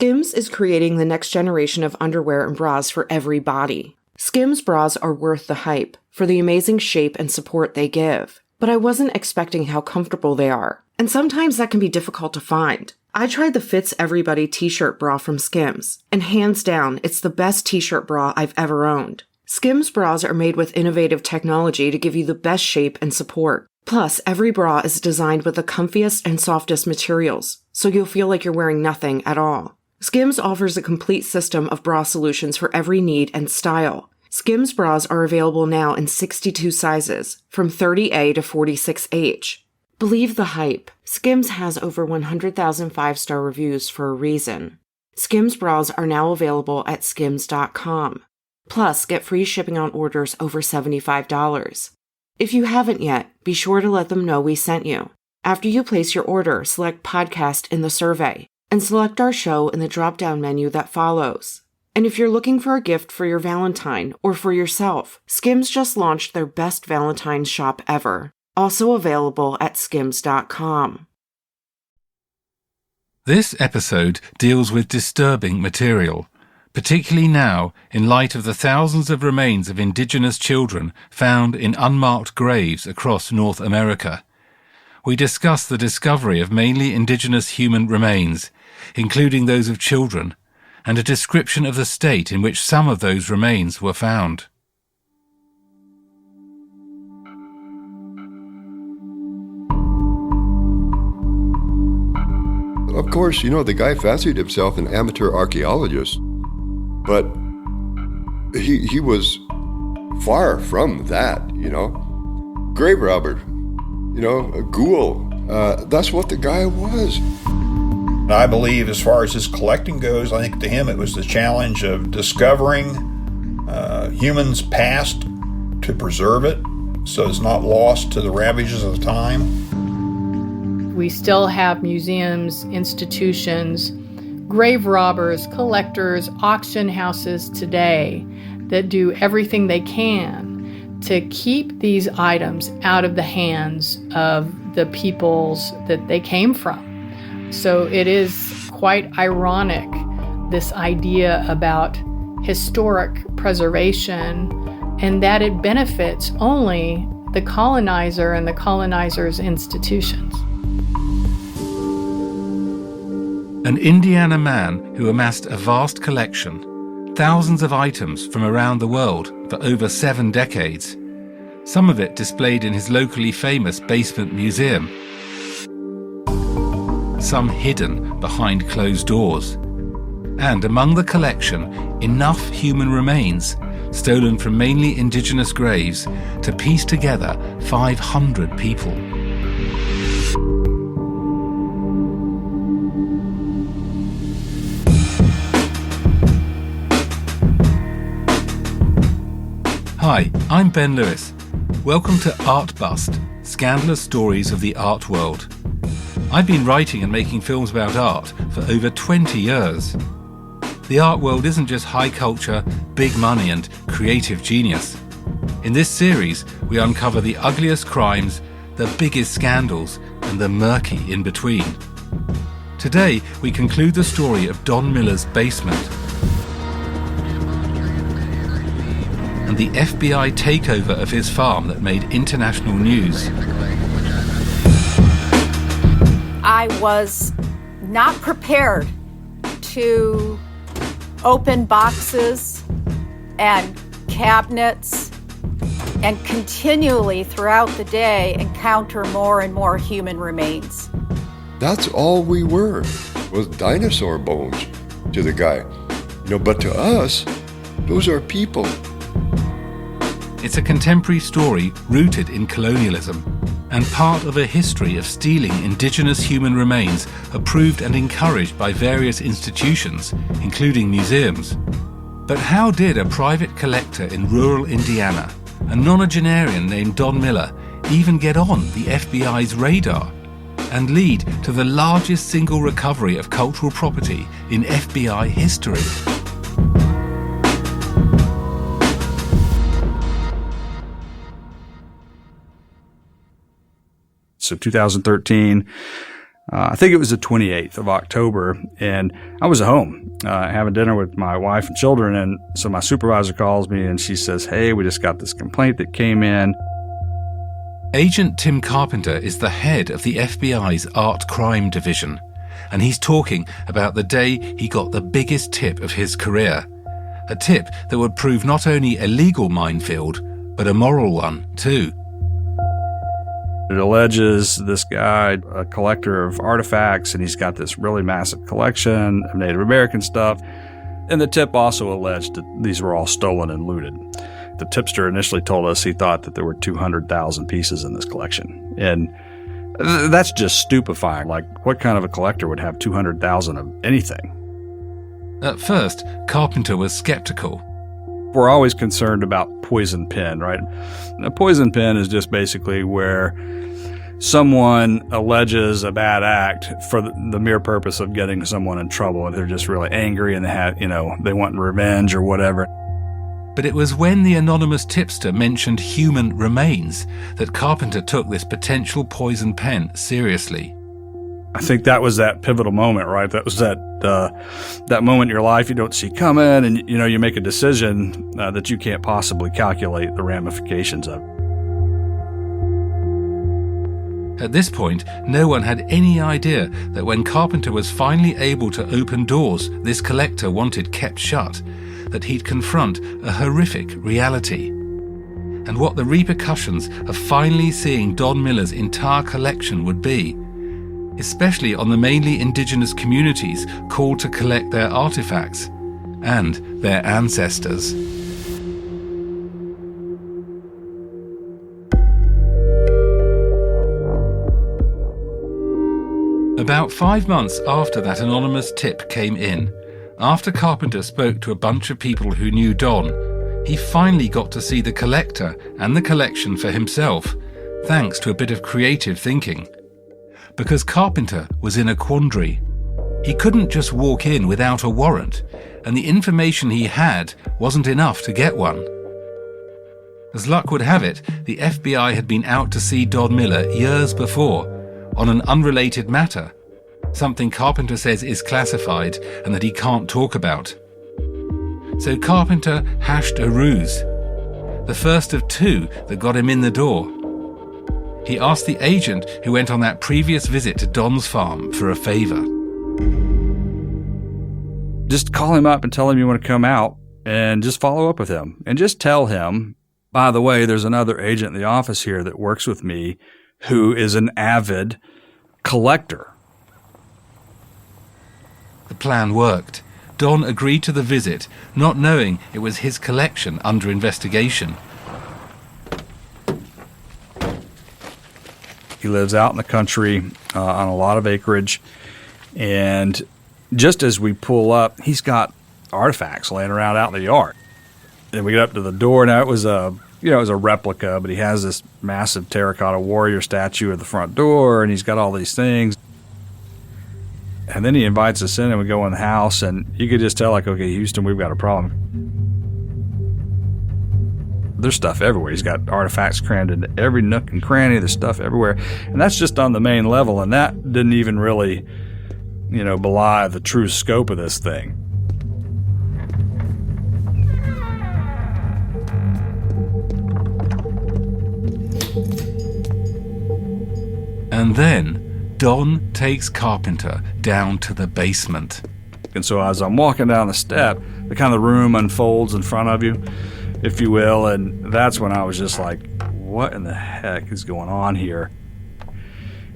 Skims is creating the next generation of underwear and bras for every body. Skims bras are worth the hype for the amazing shape and support they give. But I wasn't expecting how comfortable they are, and sometimes that can be difficult to find. I tried the Fits Everybody t-shirt bra from Skims, and hands down, it's the best t-shirt bra I've ever owned. Skims bras are made with innovative technology to give you the best shape and support. Plus, every bra is designed with the comfiest and softest materials, so you'll feel like you're wearing nothing at all. Skims offers a complete system of bra solutions for every need and style. Skims bras are available now in 62 sizes, from 30A to 46H. Believe the hype. Skims has over 100,000 5-star reviews for a reason. Skims bras are now available at skims.com. Plus, get free shipping on orders over $75. If you haven't yet, be sure to let them know we sent you. After you place your order, select Podcast in the survey, and select our show in the drop-down menu that follows. And if you're looking for a gift for your Valentine or for yourself, Skims just launched their best Valentine's shop ever, also available at skims.com. This episode deals with disturbing material, particularly now in light of the thousands of remains of indigenous children found in unmarked graves across North America. We discuss the discovery of mainly indigenous human remains, including those of children, and a description of the state in which some of those remains were found. Of course, the guy fancied himself an amateur archaeologist, but he was far from that, Grave robber, a ghoul. That's what the guy was. I believe as far as his collecting goes, I think to him it was the challenge of discovering humans' past to preserve it so it's not lost to the ravages of the time. We still have museums, institutions, grave robbers, collectors, auction houses today that do everything they can to keep these items out of the hands of the peoples that they came from. So it is quite ironic, this idea about historic preservation, and that it benefits only the colonizer and the colonizer's institutions. An Indiana man who amassed a vast collection, thousands of items from around the world for over 7 decades, some of it displayed in his locally famous basement museum, some hidden behind closed doors. And among the collection, enough human remains, stolen from mainly indigenous graves, to piece together 500 people. Hi, I'm Ben Lewis. Welcome to Art Bust, Scandalous Stories of the Art World. I've been writing and making films about art for over 20 years. The art world isn't just high culture, big money and creative genius. In this series, we uncover the ugliest crimes, the biggest scandals, and the murky in between. Today, we conclude the story of Don Miller's basement and the FBI takeover of his farm that made international news. I was not prepared to open boxes and cabinets and continually throughout the day encounter more and more human remains. That's all we were, was dinosaur bones to the guy. But to us, those are people. It's a contemporary story rooted in colonialism and part of a history of stealing indigenous human remains approved and encouraged by various institutions, including museums. But how did a private collector in rural Indiana, a nonagenarian named Don Miller, even get on the FBI's radar and lead to the largest single recovery of cultural property in FBI history? So 2013, I think it was the 28th of October, and I was at home having dinner with my wife and children, and so my supervisor calls me and she says, "Hey, we just got this complaint that came in." Agent Tim Carpenter is the head of the FBI's Art Crime Division, and he's talking about the day he got the biggest tip of his career. A tip that would prove not only a legal minefield, but a moral one too. It alleges this guy, a collector of artifacts, and he's got this really massive collection of Native American stuff. And the tip also alleged that these were all stolen and looted. The tipster initially told us he thought that there were 200,000 pieces in this collection. And that's just stupefying. Like, what kind of a collector would have 200,000 of anything? At first, Carpenter was skeptical. We're always concerned about poison pen, right? A poison pen is just basically where someone alleges a bad act for the mere purpose of getting someone in trouble, and they're just really angry and they want revenge or whatever. But it was when the anonymous tipster mentioned human remains that Carpenter took this potential poison pen seriously. I think that was that pivotal moment, right? That was that moment in your life you don't see coming, and you make a decision that you can't possibly calculate the ramifications of. At this point, no one had any idea that when Carpenter was finally able to open doors this collector wanted kept shut, that he'd confront a horrific reality. And what the repercussions of finally seeing Don Miller's entire collection would be, especially on the mainly indigenous communities called to collect their artifacts and their ancestors. About 5 months after that anonymous tip came in, after Carpenter spoke to a bunch of people who knew Don, he finally got to see the collector and the collection for himself, thanks to a bit of creative thinking. Because Carpenter was in a quandary. He couldn't just walk in without a warrant, and the information he had wasn't enough to get one. As luck would have it, the FBI had been out to see Don Miller years before, on an unrelated matter, something Carpenter says is classified and that he can't talk about. So Carpenter hashed a ruse, the first of two that got him in the door. He asked the agent who went on that previous visit to Don's farm for a favor. Just call him up and tell him you want to come out, and just follow up with him. And just tell him, by the way, there's another agent in the office here that works with me who is an avid collector. The plan worked. Don agreed to the visit, not knowing it was his collection under investigation. He lives out in the country on a lot of acreage, and just as we pull up, he's got artifacts laying around out in the yard. And we get up to the door. Now, it was a replica, but he has this massive terracotta warrior statue at the front door, and he's got all these things. And then he invites us in, and we go in the house, and you could just tell, like, okay, Houston, we've got a problem. There's stuff everywhere. He's got artifacts crammed into every nook and cranny. There's stuff everywhere. And that's just on the main level, and that didn't even really, belie the true scope of this thing. And then Don takes Carpenter down to the basement. And so as I'm walking down the step, the kind of room unfolds in front of you, if you will, and that's when I was just like, what in the heck is going on here?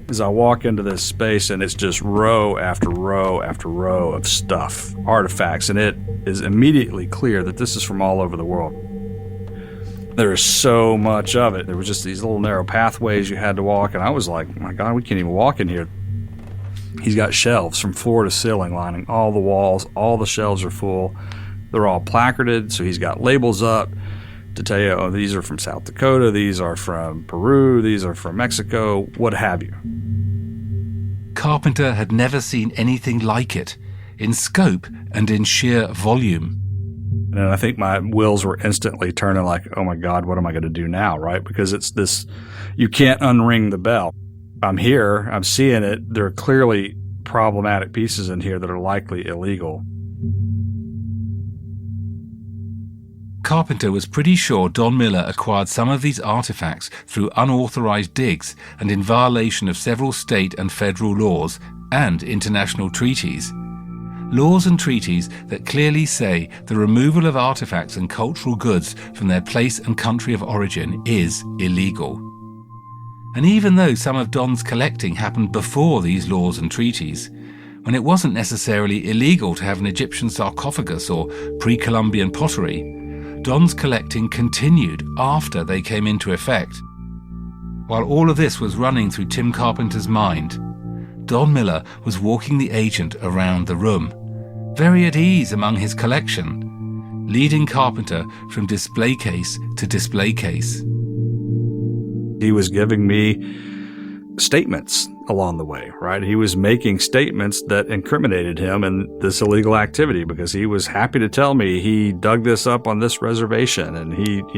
As I walk into this space, and it's just row after row after row of stuff, artifacts, and it is immediately clear that this is from all over the world. There is so much of it. There was just these little narrow pathways you had to walk, and I was like, my God, we can't even walk in here. He's got shelves from floor to ceiling lining all the walls. All the shelves are full. They're all placarded, so he's got labels up to tell you, oh, these are from South Dakota, these are from Peru, these are from Mexico, what have you. Carpenter had never seen anything like it, in scope and in sheer volume. And I think my wheels were instantly turning like, oh my God, what am I going to do now, right? Because it's this, you can't unring the bell. I'm here, I'm seeing it. There are clearly problematic pieces in here that are likely illegal. Carpenter was pretty sure Don Miller acquired some of these artifacts through unauthorized digs and in violation of several state and federal laws and international treaties. Laws and treaties that clearly say the removal of artifacts and cultural goods from their place and country of origin is illegal. And even though some of Don's collecting happened before these laws and treaties, when it wasn't necessarily illegal to have an Egyptian sarcophagus or pre-Columbian pottery, Don's collecting continued after they came into effect. While all of this was running through Tim Carpenter's mind, Don Miller was walking the agent around the room, very at ease among his collection, leading Carpenter from display case to display case. He was giving me statements along the way, right? He was making statements that incriminated him in this illegal activity because he was happy to tell me he dug this up on this reservation and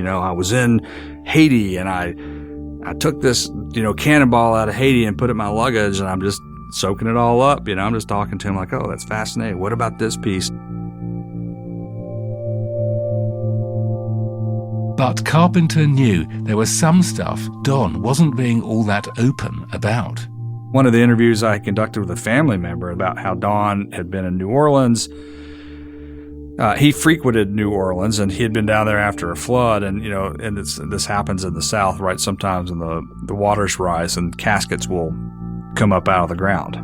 I was in Haiti and I took this, cannonball out of Haiti and put it in my luggage and I'm just soaking it all up. I'm just talking to him like, oh, that's fascinating. What about this piece? But Carpenter knew there was some stuff Don wasn't being all that open about. One of the interviews I conducted with a family member about how Don had been in New Orleans, he frequented New Orleans and he had been down there after a flood and, this happens in the South, right? Sometimes when the waters rise and caskets will come up out of the ground.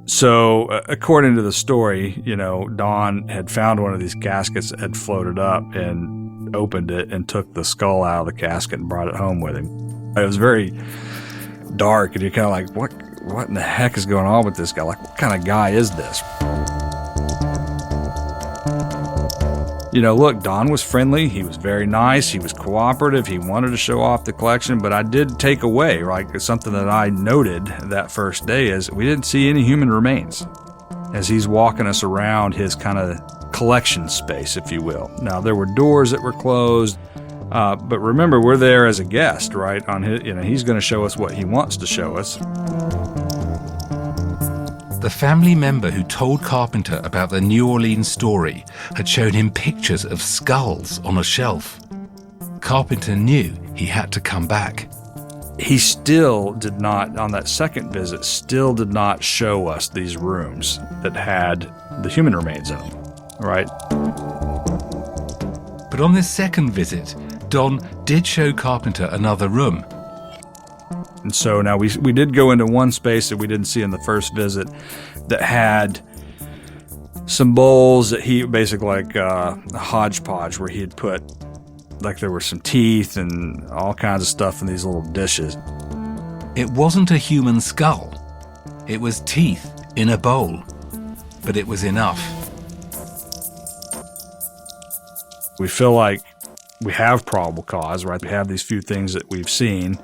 So according to the story, Don had found one of these caskets that had floated up and opened it and took the skull out of the casket and brought it home with him. It was very dark and you're kind of like, what in the heck is going on with this guy? Like, what kind of guy is this? Look, Don was friendly. He was very nice. He was cooperative. He wanted to show off the collection, but I did take away, right? Something that I noted that first day is we didn't see any human remains as he's walking us around his kind of collection space, if you will. Now, there were doors that were closed, but remember, we're there as a guest, right? On his, he's going to show us what he wants to show us. The family member who told Carpenter about the New Orleans story had shown him pictures of skulls on a shelf. Carpenter knew he had to come back. He still did not, on that second visit, still did not show us these rooms that had the human remains in them, right? But on this second visit, Don did show Carpenter another room. And so now we did go into one space that we didn't see in the first visit that had some bowls that he basically like a hodgepodge where he had put, like there were some teeth and all kinds of stuff in these little dishes. It wasn't a human skull. It was teeth in a bowl. But it was enough. We feel like we have probable cause, right? We have these few things that we've seen.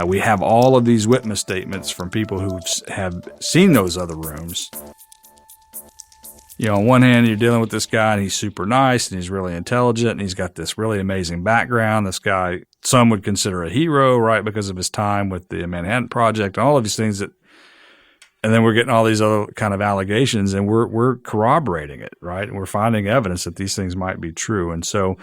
We have all of these witness statements from people who have seen those other rooms. On one hand, you're dealing with this guy, and he's super nice, and he's really intelligent, and he's got this really amazing background. This guy, some would consider a hero, right, because of his time with the Manhattan Project, and all of these things and then we're getting all these other kind of allegations, and we're corroborating it, right? And we're finding evidence that these things might be true. And so,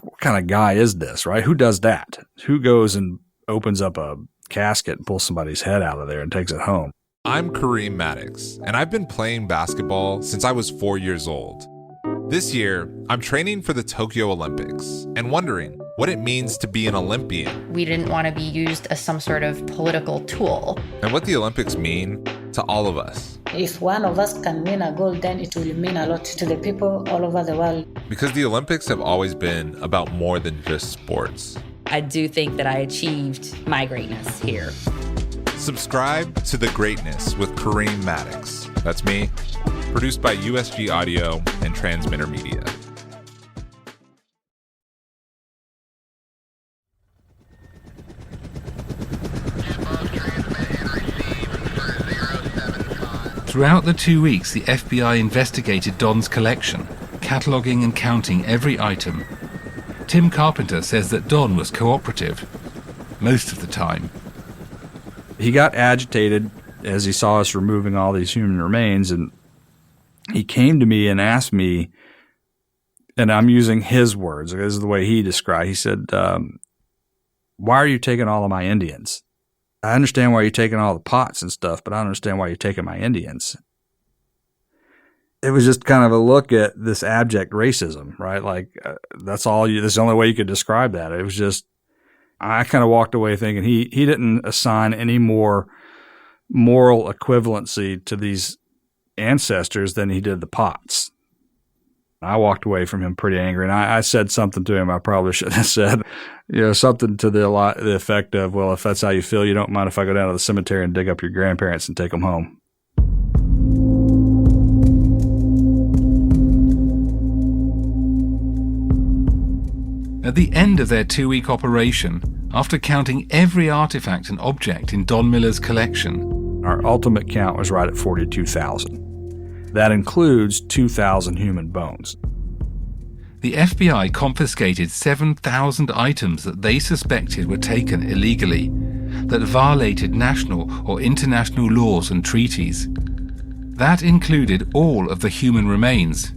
what kind of guy is this, right? Who does that? Who goes and opens up a casket and pulls somebody's head out of there and takes it home? I'm Kareem Maddox, and I've been playing basketball since I was 4 years old. This year, I'm training for the Tokyo Olympics and wondering what it means to be an Olympian. We didn't want to be used as some sort of political tool. And what the Olympics mean to all of us. If one of us can win a gold, then it will mean a lot to the people all over the world. Because the Olympics have always been about more than just sports. I do think that I achieved my greatness here. Subscribe to The Greatness with Kareem Maddox. That's me. Produced by USG Audio and Transmitter Media. Throughout the 2 weeks, the FBI investigated Don's collection, cataloguing and counting every item. Tim Carpenter says that Don was cooperative, most of the time. He got agitated as he saw us removing all these human remains, and he came to me and asked me, and I'm using his words, this is the way he described. He said, why are you taking all of my Indians? I understand why you're taking all the pots and stuff, but I don't understand why you're taking my Indians. It was just kind of a look at this abject racism, right? Like, that's the only way you could describe that. It was just, I kind of walked away thinking he didn't assign any more moral equivalency to these ancestors than he did the pots. I walked away from him pretty angry, and I said something to him I probably shouldn't have said. Something to the effect of, well, if that's how you feel, you don't mind if I go down to the cemetery and dig up your grandparents and take them home. At the end of their 2-week operation, after counting every artifact and object in Don Miller's collection, our ultimate count was right at 42,000. That includes 2,000 human bones. The FBI confiscated 7,000 items that they suspected were taken illegally, that violated national or international laws and treaties. That included all of the human remains.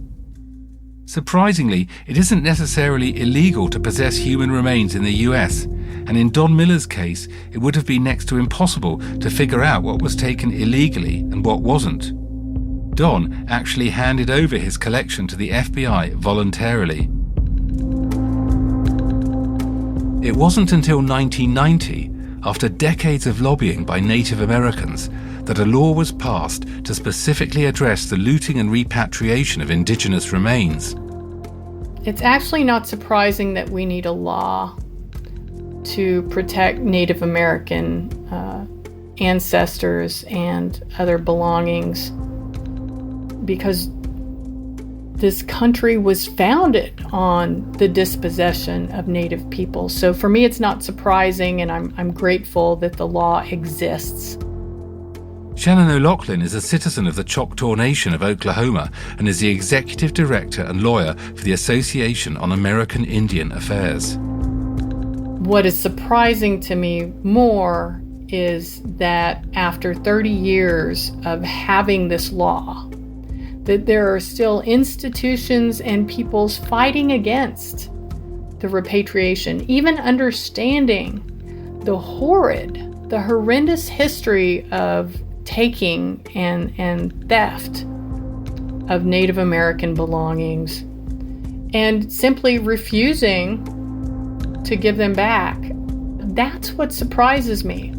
Surprisingly, it isn't necessarily illegal to possess human remains in the US, and in Don Miller's case, it would have been next to impossible to figure out what was taken illegally and what wasn't. Don actually handed over his collection to the FBI voluntarily. It wasn't until 1990, after decades of lobbying by Native Americans, that a law was passed to specifically address the looting and repatriation of indigenous remains. It's actually not surprising that we need a law to protect Native American ancestors and other belongings, because this country was founded on the dispossession of Native people. So for me, it's not surprising, and I'm grateful that the law exists. Shannon O'Loughlin is a citizen of the Choctaw Nation of Oklahoma and is the executive director and lawyer for the Association on American Indian Affairs. What is surprising to me more is that after 30 years of having this law, that there are still institutions and peoples fighting against the repatriation, even understanding the horrendous history of taking and theft of Native American belongings, and simply refusing to give them back. That's what surprises me.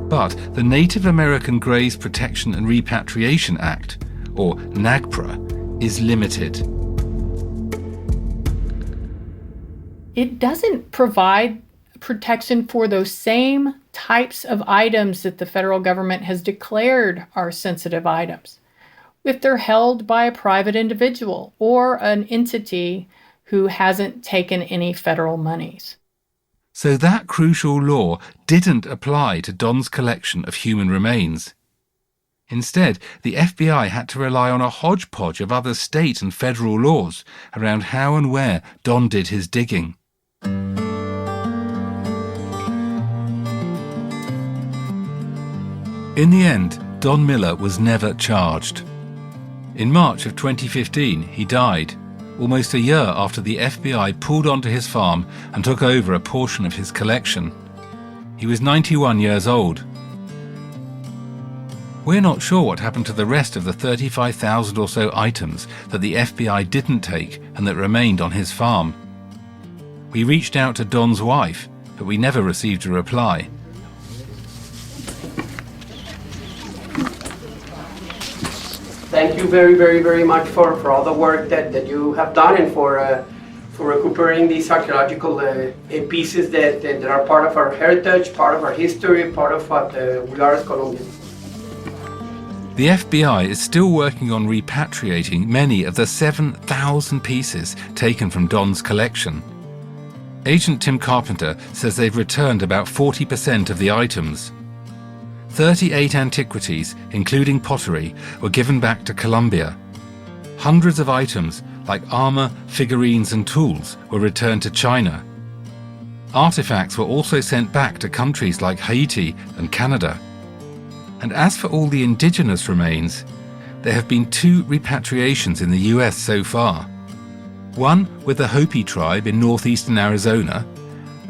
But the Native American Graves Protection and Repatriation Act, or NAGPRA, is limited. It doesn't provide protection for those same types of items that the federal government has declared are sensitive items, if they're held by a private individual or an entity who hasn't taken any federal monies. So that crucial law didn't apply to Don's collection of human remains. Instead, the FBI had to rely on a hodgepodge of other state and federal laws around how and where Don did his digging. In the end, Don Miller was never charged. In March of 2015, he died, almost a year after the FBI pulled onto his farm and took over a portion of his collection. He was 91 years old. We're not sure what happened to the rest of the 35,000 or so items that the FBI didn't take and that remained on his farm. We reached out to Don's wife, but we never received a reply. Thank you very, very, very much for all the work that you have done, and for recuperating these archaeological pieces that are part of our heritage, part of our history, part of what we are as Colombians. The FBI is still working on repatriating many of the 7,000 pieces taken from Don's collection. Agent Tim Carpenter says they've returned about 40% of the items. 38 antiquities, including pottery, were given back to Colombia. Hundreds of items, like armor, figurines and tools, were returned to China. artifacts were also sent back to countries like Haiti and Canada. And as for all the indigenous remains, there have been 2 repatriations in the US so far. One with the Hopi tribe in northeastern Arizona,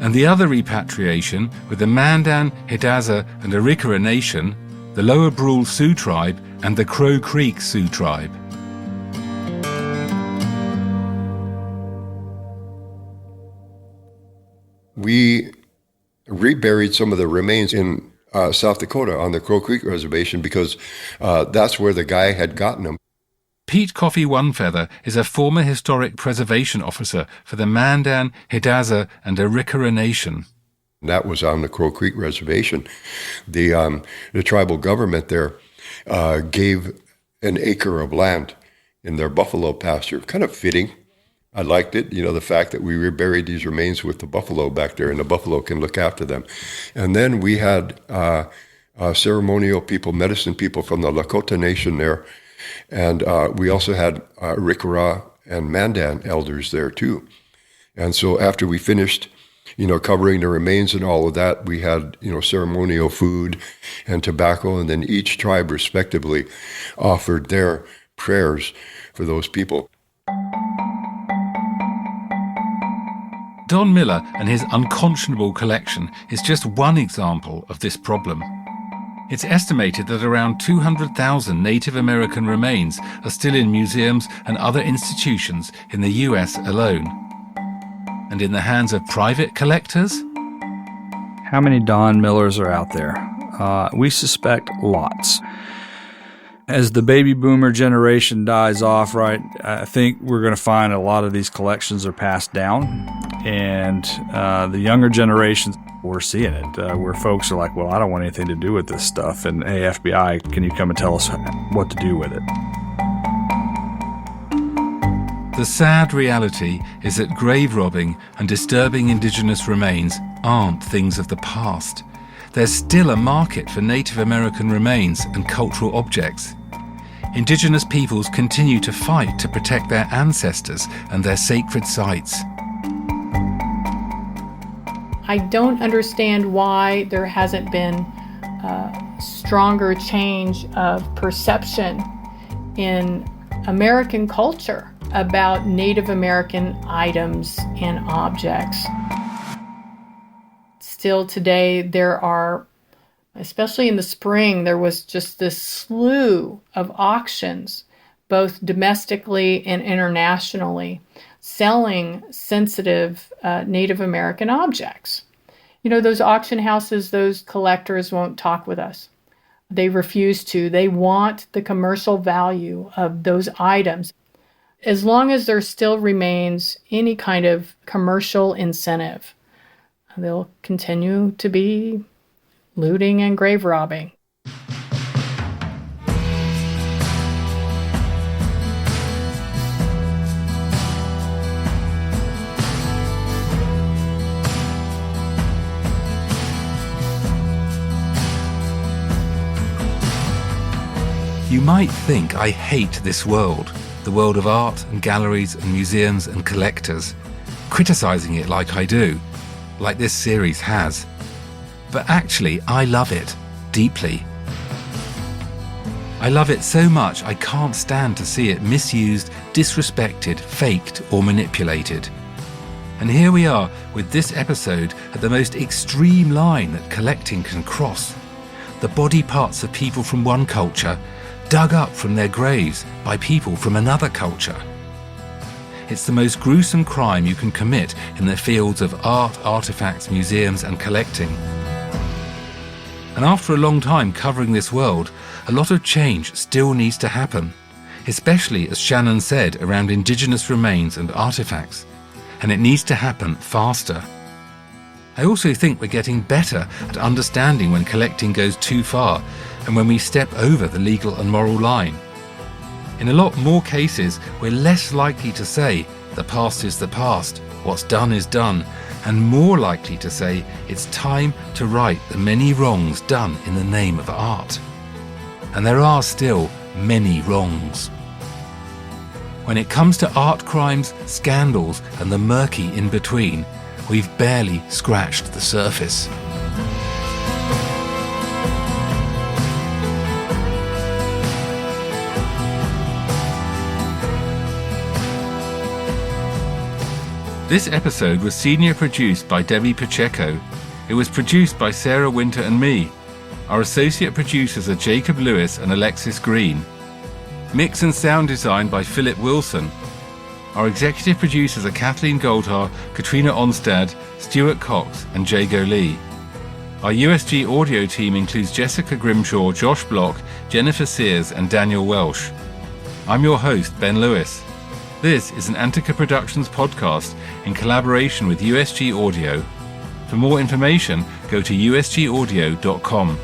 and the other repatriation with the Mandan, Hidatsa and Arikara Nation, the Lower Brule Sioux tribe and the Crow Creek Sioux tribe. We reburied some of the remains in South Dakota on the Crow Creek Reservation because that's where the guy had gotten them. Pete Coffey Onefeather is a former historic preservation officer for the Mandan, Hidatsa and Arikara Nation. That was on the Crow Creek Reservation. The tribal government there gave an acre of land in their buffalo pasture. Kind of fitting. I liked it, the fact that we reburied these remains with the buffalo back there, and the buffalo can look after them. And then we had ceremonial people, medicine people from the Lakota Nation there. And we also had Arikara and Mandan elders there too. And so after we finished, covering the remains and all of that, we had, ceremonial food and tobacco, and then each tribe respectively offered their prayers for those people. Don Miller and his unconscionable collection is just one example of this problem. It's estimated that around 200,000 Native American remains are still in museums and other institutions in the US alone. And in the hands of private collectors? How many Don Millers are out there? We suspect lots. As the baby boomer generation dies off, right, I think we're going to find a lot of these collections are passed down. And the younger generations, we're seeing it, where folks are like, well, I don't want anything to do with this stuff. And hey, FBI, can you come and tell us what to do with it? The sad reality is that grave robbing and disturbing indigenous remains aren't things of the past. There's still a market for Native American remains and cultural objects. Indigenous peoples continue to fight to protect their ancestors and their sacred sites. I don't understand why there hasn't been a stronger change of perception in American culture about Native American items and objects. Still today, there are, especially in the spring, there was just this slew of auctions, both domestically and internationally, selling sensitive Native American objects. Those auction houses, those collectors won't talk with us. They refuse to. They want the commercial value of those items. As long as there still remains any kind of commercial incentive, they'll continue to be looting and grave robbing. You might think I hate this world, the world of art and galleries and museums and collectors, criticizing it like I do, like this series has. But actually, I love it deeply. I love it so much I can't stand to see it misused, disrespected, faked, or manipulated. And here we are with this episode at the most extreme line that collecting can cross. The body parts of people from one culture dug up from their graves by people from another culture. It's the most gruesome crime you can commit in the fields of art, artifacts, museums, and collecting. And after a long time covering this world, a lot of change still needs to happen, especially, as Shannon said, around indigenous remains and artifacts. And it needs to happen faster. I also think we're getting better at understanding when collecting goes too far and when we step over the legal and moral line. In a lot more cases, we're less likely to say, the past is the past, what's done is done, and more likely to say, it's time to right the many wrongs done in the name of art. And there are still many wrongs. When it comes to art crimes, scandals, and the murky in between, we've barely scratched the surface. This episode was senior produced by Debbie Pacheco. It was produced by Sara Winter and me. Our associate producers are Jacob Lewis and Alexis Green. Mix and sound design by Philip Wilson. Our executive producers are Kathleen Goldhar, Katrina Onstad, Stuart Coxe and Jago Lee. Our USG audio team includes Jessica Grimshaw, Josh Bloch, Jennifer Sears and Daniel Welsh. I'm your host, Ben Lewis. This is an Antica Productions podcast in collaboration with USG Audio. For more information, go to usgaudio.com.